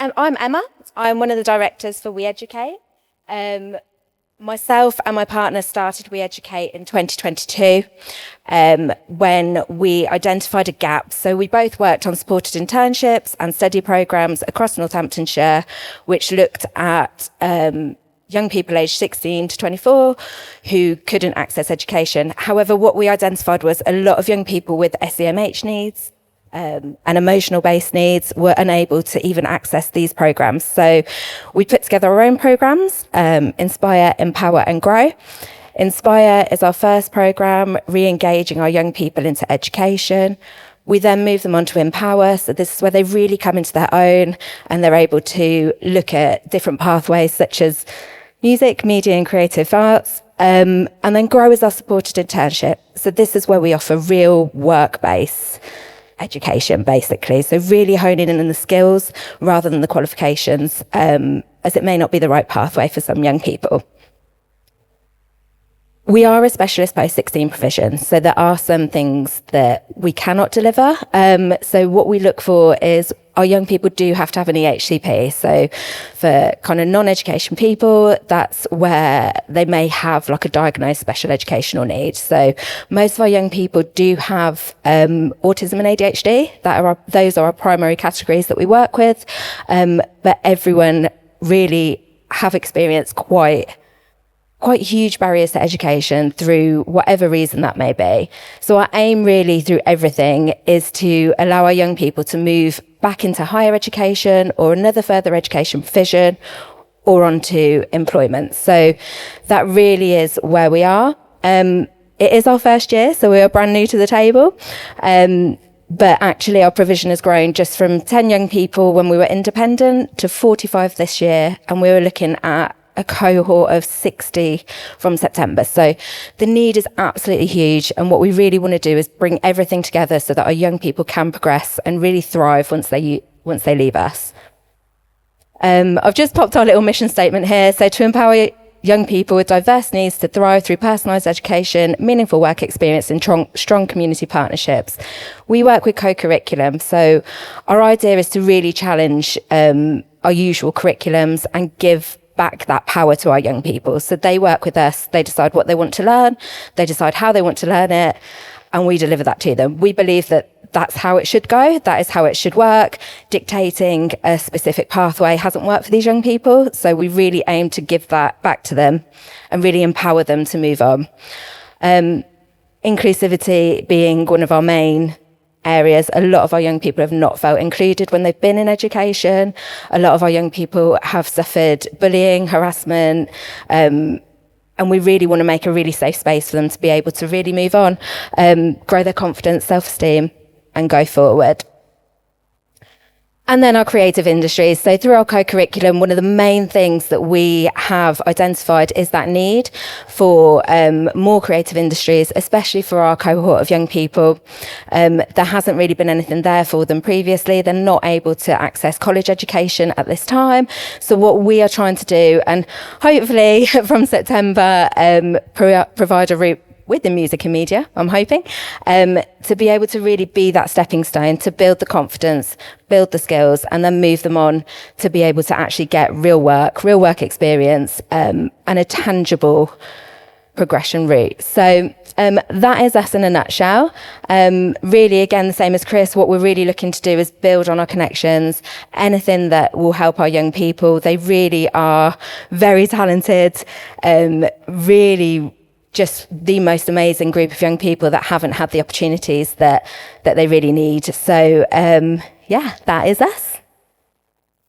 I'm Emma. I'm one of the directors for We Educate. Myself and my partner started We Educate in 2022 when we identified a gap. So we both worked on supported internships and study programmes across Northamptonshire, which looked at young people aged 16 to 24 who couldn't access education. However, what we identified was a lot of young people with SEMH needs and emotional-based needs were unable to even access these programs. So we put together our own programs, Inspire, Empower and Grow. Inspire is our first program, re-engaging our young people into education. We then move them on to Empower. So this is where they really come into their own and they're able to look at different pathways such as music, media and creative arts. And then Grow is our supported internship. So this is where we offer real work-based education, basically. So really honing in on the skills rather than the qualifications, as it may not be the right pathway for some young people. We are a specialist post-16 provision, so there are some things that we cannot deliver. So what we look for is our young people do have to have an EHCP. So for kind of non-education people, that's where they may have like a diagnosed special educational need. So most of our young people do have autism and ADHD. Those are our primary categories that we work with. But everyone really have experienced quite huge barriers to education through whatever reason that may be. So our aim really through everything is to allow our young people to move back into higher education or another further education provision or onto employment. So that really is where we are. It is our first year, so we are brand new to the table. But actually our provision has grown just from 10 young people when we were independent to 45 this year. And we were looking at a cohort of 60 from September. So the need is absolutely huge. And what we really want to do is bring everything together so that our young people can progress and really thrive once they leave us. I've just popped our little mission statement here. So to empower young people with diverse needs to thrive through personalised education, meaningful work experience and strong community partnerships. We work with co-curriculum. So our idea is to really challenge our usual curriculums and give back that power to our young people. So they work with us, they decide what they want to learn, they decide how they want to learn it, and we deliver that to them. We believe that that's how it should go, that is how it should work. Dictating a specific pathway hasn't worked for these young people, so we really aim to give that back to them and really empower them to move on. Inclusivity being one of our main areas. A lot of our young people have not felt included when they've been in education. A lot of our young people have suffered bullying, harassment, and we really want to make a really safe space for them to be able to really move on, grow their confidence, self-esteem, and go forward. And then our creative industries. So through our co-curriculum, one of the main things that we have identified is that need for more creative industries, especially for our cohort of young people. There hasn't really been anything there for them previously. They're not able to access college education at this time. So what we are trying to do, and hopefully from September, provide a route with the music and media, I'm hoping, to be able to really be that stepping stone, to build the confidence, build the skills, and then move them on to be able to actually get real work experience, and a tangible progression route. So that is us in a nutshell. Really, again, the same as Chris, what we're really looking to do is build on our connections, anything that will help our young people. They really are very talented, really just the most amazing group of young people that haven't had the opportunities that they really need. So yeah, that is us.